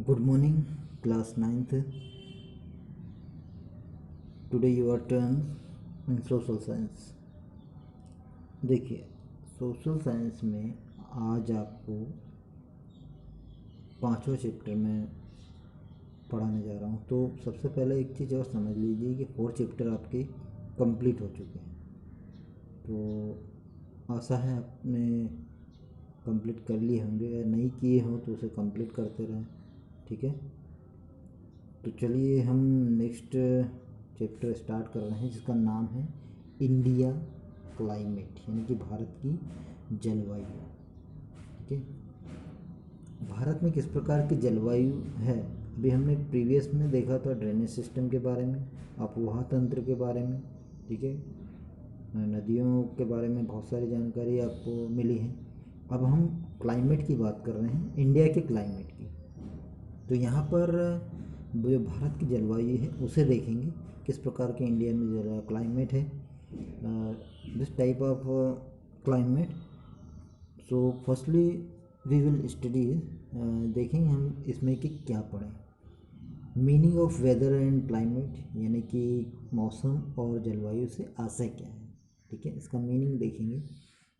Good morning, class 9th. Today your turn in social science. देखिए, social science में आज आपको पांचवा चैप्टर में पढ़ाने जा रहा हूँ। तो सबसे पहले एक चीज़ और समझ लीजिए कि 4 चैप्टर आपके कंप्लीट हो चुके हैं। तो आशा है आपने कंप्लीट कर लिए होंगे, या नहीं किए हो तो उसे कंप्लीट करते रहें, ठीक है। तो चलिए हम नेक्स्ट चैप्टर स्टार्ट कर रहे हैं, जिसका नाम है इंडिया क्लाइमेट, यानी कि भारत की जलवायु। ठीक है, भारत में किस प्रकार की जलवायु है अभी हमने प्रीवियस में देखा था, ड्रेनेज सिस्टम के बारे में, अफवाह तंत्र के बारे में, ठीक है, नदियों के बारे में बहुत सारी जानकारी आपको मिली है। अब हम क्लाइमेट की बात कर रहे हैं, इंडिया के क्लाइमेट की। तो यहाँ पर जो भारत की जलवायु है उसे देखेंगे, किस प्रकार के इंडिया में जो क्लाइमेट है, this type of climate. So firstly we will study, देखेंगे हम इसमें कि क्या पढ़ें। Meaning of weather and climate, यानी कि मौसम और जलवायु से आशय क्या है, ठीक है, इसका मीनिंग देखेंगे।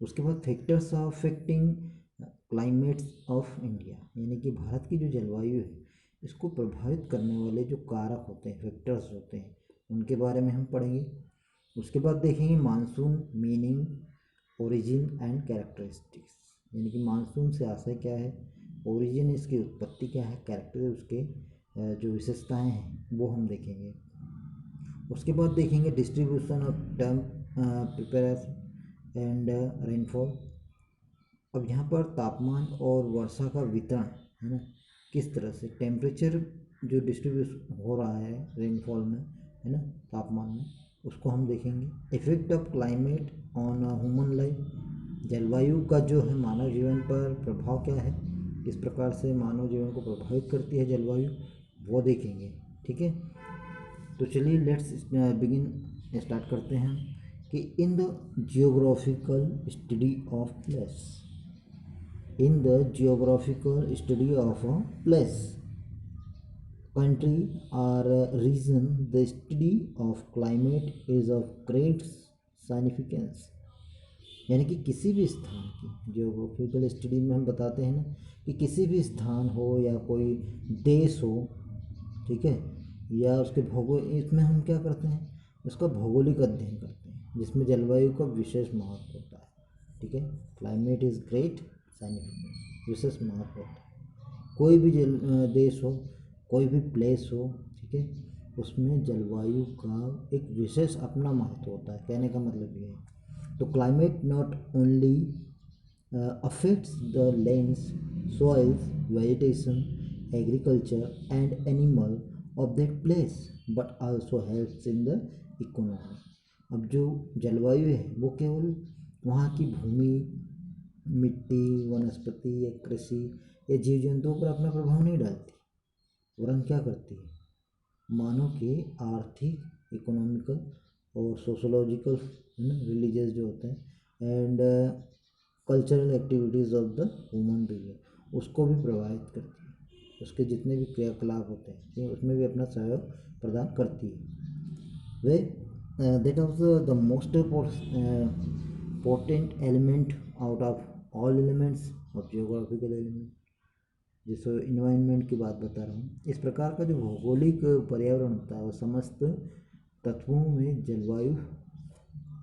उसके बाद factors affecting climates of India, यानी कि भारत की जो जलवायु है इसको प्रभावित करने वाले जो कारक होते हैं, फैक्टर्स होते हैं, उनके बारे में हम पढ़ेंगे। उसके बाद देखेंगे monsoon, meaning, origin and characteristics, यानी कि मानसून से आशय क्या है, ओरिजिन इसकी उत्पत्ति क्या है, कैरेक्टर उसके जो विशेषताएं हैं वो हम देखेंगे। उसके बाद देखेंगे distribution of prepare and rainfall. अब यहाँ पर तापमान और वर्षा का वितरण है ना, किस तरह से टेम्परेचर जो डिस्ट्रीब्यूशन हो रहा है रेनफॉल में, है ना, तापमान में, उसको हम देखेंगे। Effect of climate on human life, जलवायु का जो है मानव जीवन पर प्रभाव क्या है, किस प्रकार से मानव जीवन को प्रभावित करती है जलवायु, वो देखेंगे, ठीक है। तो चलिए लेट्स बिगिन, स्टार्ट करते हैं कि in the geographical study of place, in the geographical study of a place, country or region, the study of climate is of great significance। यानी कि किसी भी स्थान की जियोग्राफिकल स्टडी में हम बताते हैं ना कि किसी भी स्थान हो या कोई देश हो, ठीक है, या उसके भौगोल, इसमें हम क्या करते हैं, उसका भौगोलिक अध्ययन करते हैं, जिसमें जलवायु का विशेष महत्व होता है, ठीक है। क्लाइमेट इज ग्रेट साइनिफिकेंस, विशेष महत्व होता है। कोई भी देश हो, कोई भी प्लेस हो, ठीक है, उसमें जलवायु का एक विशेष अपना महत्व होता है, कहने का मतलब ये है। तो climate not only affects the lands, soils, vegetation, agriculture and animal of that place, but also helps in the economy। अब जो जलवायु है वो केवल वहाँ की भूमि, मिट्टी, वनस्पति या कृषि या जीव जंतुओं पर अपना प्रभाव नहीं डालती, वरन क्या करती है, मानव के आर्थिक, इकोनॉमिकल और सोशोलॉजिकल, रिलीजियस जो होते हैं, and cultural activities of the human being, उसको भी प्रभावित करती है, उसके जितने भी क्रियाकलाप होते हैं उसमें भी अपना सहयोग प्रदान करती है। Way that also the most potent element out of all elements of geographical element, जिसको इन्वायरमेंट की बात बता रहा हूँ। इस प्रकार का जो भौगोलिक पर्यावरण होता है वो समस्त तत्वों में जलवायु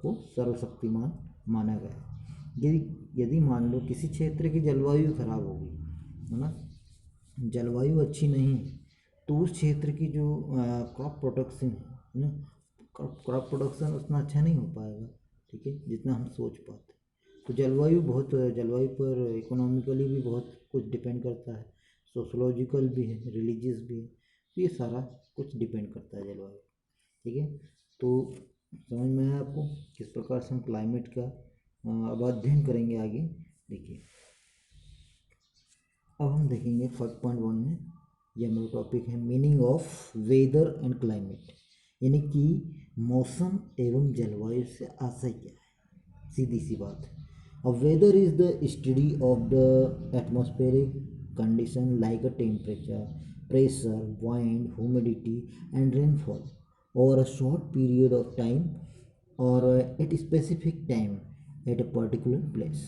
को सर्वशक्तिमान माना गया है। यदि मान लो किसी क्षेत्र की जलवायु खराब होगी, है ना, जलवायु अच्छी नहीं, तो उस क्षेत्र की जो क्रॉप प्रोडक्शन है ना, क्रॉप प्रोडक्शन उतना अच्छा नहीं हो पाएगा, ठीक है, जितना हम सोच पाते। तो जलवायु पर इकोनॉमिकली भी बहुत कुछ डिपेंड करता है, सोशोलॉजिकल भी है, रिलीजियस भी है, तो ये सारा कुछ डिपेंड करता है जलवायु, ठीक है। तो समझ में आया आपको किस प्रकार से हम क्लाइमेट का अब अध्ययन करेंगे आगे। देखिए अब हम देखेंगे 5.1 में, यह मेरा टॉपिक है meaning of weather and climate, यानी कि मौसम एवं जलवायु से आशय क्या है, सीधी सी बात है। अब weather is the study of the atmospheric condition like a temperature, pressure, wind, humidity and rainfall over a short period of time or at a specific time at a particular place।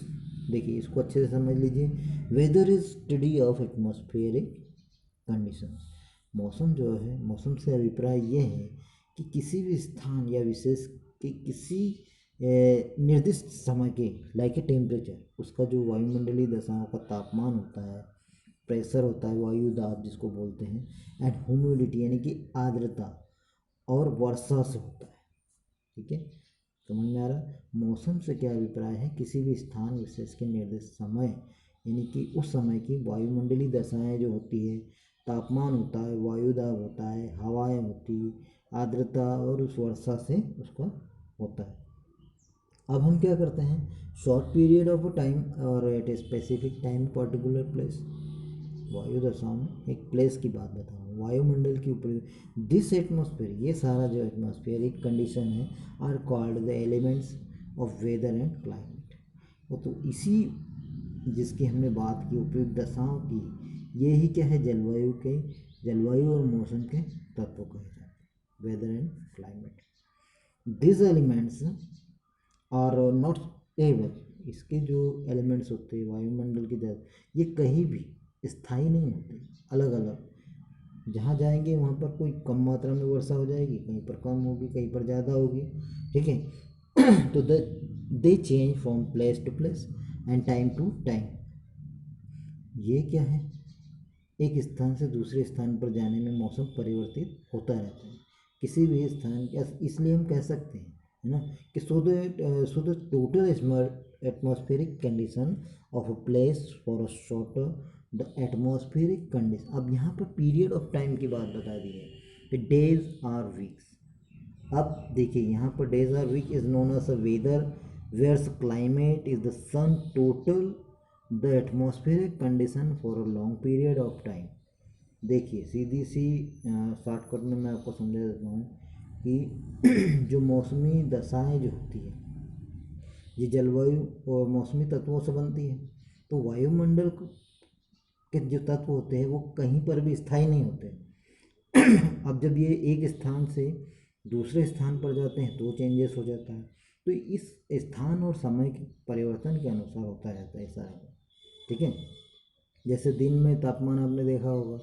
देखिए इसको अच्छे से समझ लीजिए। Weather is study of atmospheric condition. मौसम जो है, मौसम से अभिप्राय ये है कि किसी भी स्थान या विशेष के किसी निर्दिष्ट समय के लाइक ए टेम्परेचर, उसका जो वायुमंडलीय दशाओं का तापमान होता है, प्रेशर होता है, वायु दाब जिसको बोलते हैं, एंड ह्यूमिडिटी यानी कि आर्द्रता, और वर्षा से होता है। ठीक है, समझ में आ रहा है। मौसम से क्या अभिप्राय है, किसी भी स्थान विशेष के निर्दिष्ट समय यानी कि उस समय की वायुमंडलीय दशाएं जो होती है, तापमान होता है, वायुदाब होता है, हवाएं होती, आर्द्रता और उस वर्षा से उसका होता है। अब हम क्या करते हैं, शॉर्ट पीरियड ऑफ टाइम और at a specific time particular place. वायु दशाओं में एक प्लेस की बात बता रहा हूँ, वायुमंडल के ऊपर दिस एटमॉस्फेयर, ये सारा जो एटमॉस्फेरिक कंडीशन है, are called the elements of weather and climate. वो तो इसी जिसकी हमने बात की, उपयुक्त दशाओं की, ये ही क्या है, जलवायु और मौसम के तत्व कहे जाते हैं, weather and climate. This elements are not stable, इसके जो एलिमेंट्स होते हैं वायुमंडल की तरह, ये कहीं भी स्थायी नहीं होते, अलग अलग जहाँ जाएंगे वहाँ पर कोई कम मात्रा में वर्षा हो जाएगी, कहीं पर कम होगी, कहीं पर ज़्यादा होगी। ठीक है तो they change from place to place and time to time. ये क्या है, एक स्थान से दूसरे स्थान पर जाने में मौसम परिवर्तित होता रहता है किसी भी स्थान का। इसलिए हम कह सकते हैं, है ना, कि so the total atmospheric condition of a place for a shorter the atmospheric condition. अब यहाँ पर पीरियड ऑफ टाइम की बात बता दी है कि डेज आर वीक्स। अब देखिए यहाँ पर days or week is known as a weather whereas climate is the sum total the atmospheric condition for a long period of time. देखिए सीधी सी शॉर्टकट में मैं आपको समझा देता हूँ कि जो मौसमी दशाएं जो होती है, ये जलवायु और मौसमी तत्वों से बनती है। तो वायुमंडल के जो तत्व होते हैं वो कहीं पर भी स्थायी नहीं होते। अब जब ये एक स्थान से दूसरे स्थान पर जाते हैं तो चेंजेस हो जाता है। तो इस स्थान और समय के परिवर्तन के अनुसार होता रहता है सारा। ठीक है, जैसे दिन में तापमान आपने देखा होगा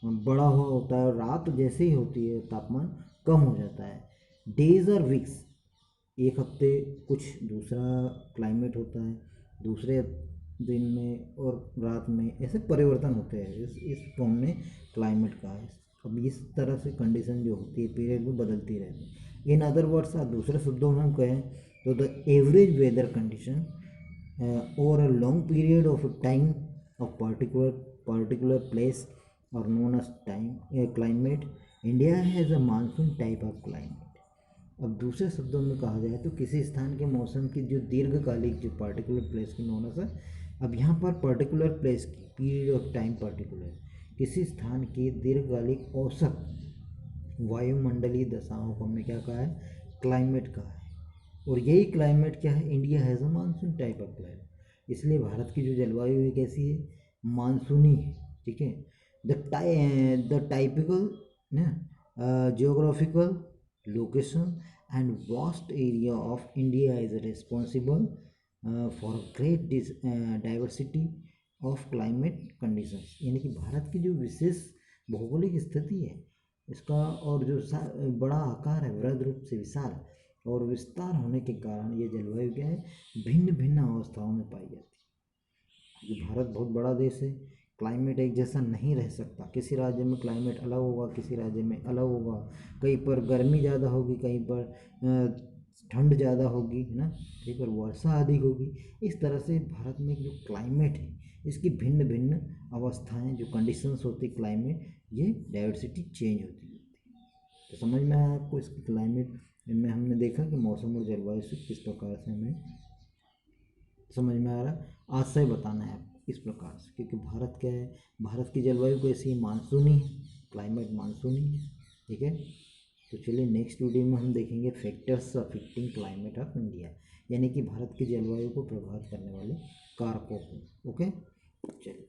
बड़ा हुआ होता है, और रात जैसे ही होती है तापमान कम हो जाता है। डेज और वीक्स, एक हफ्ते कुछ दूसरा क्लाइमेट होता है, दूसरे दिन में और रात में ऐसे परिवर्तन होते हैं। इस फॉर्म में क्लाइमेट का है। अब इस तरह से कंडीशन जो होती है पीरियड में बदलती रहती है। इन अदर वर्ड्स, दूसरे शब्दों में हम कहें तो the average weather condition over a long period of time of particular place or known as climate. India has a monsoon type of climate. अब दूसरे शब्दों में कहा जाए तो किसी स्थान के मौसम की जो दीर्घकालिक जो पार्टिकुलर प्लेस की नोन है। अब यहाँ पर पर्टिकुलर प्लेस की पीरियड ऑफ टाइम पर्टिकुलर, किसी स्थान की दीर्घकालिक औसत वायुमंडलीय दशाओं को हमने क्या कहा है, क्लाइमेट कहा है। और यही क्लाइमेट क्या है, India has a monsoon type of climate. इसलिए भारत की जो जलवायु है कैसी है, मानसूनी है। ठीक है, the typical geographical location and vast area of India is responsible for great diversity of climate conditions. यानी कि भारत की जो विशेष भौगोलिक स्थिति है इसका, और जो बड़ा आकार है, वृहद रूप से विशाल और विस्तार होने के कारण ये जलवायु क्या है, भिन्न भिन्न अवस्थाओं में पाई जाती है। ये भारत बहुत बड़ा देश है, क्लाइमेट एक जैसा नहीं रह सकता। किसी राज्य में क्लाइमेट अलग होगा, किसी राज्य में अलग होगा। कहीं पर गर्मी ज़्यादा होगी, कहीं पर ठंड ज़्यादा होगी, है ना, कहीं पर वर्षा अधिक होगी। इस तरह से भारत में जो क्लाइमेट है इसकी भिन्न भिन्न अवस्थाएं, जो कंडीशंस होती क्लाइमेट, ये डाइवर्सिटी चेंज होती है। तो समझ में आया आपको इसकी क्लाइमेट में हमने देखा कि मौसम और जलवायु से किस प्रकार से हमें समझ में आ रहा। आज से बताना है आपको इस प्रकार से, क्योंकि भारत क्या है, भारत की जलवायु कैसी है, मानसूनी है, क्लाइमेट मानसूनी है। ठीक है, तो चलिए नेक्स्ट वीडियो में हम देखेंगे factors affecting climate of India, यानी कि भारत की जलवायु को प्रभावित करने वाले कारकों को। ओके, चलिए।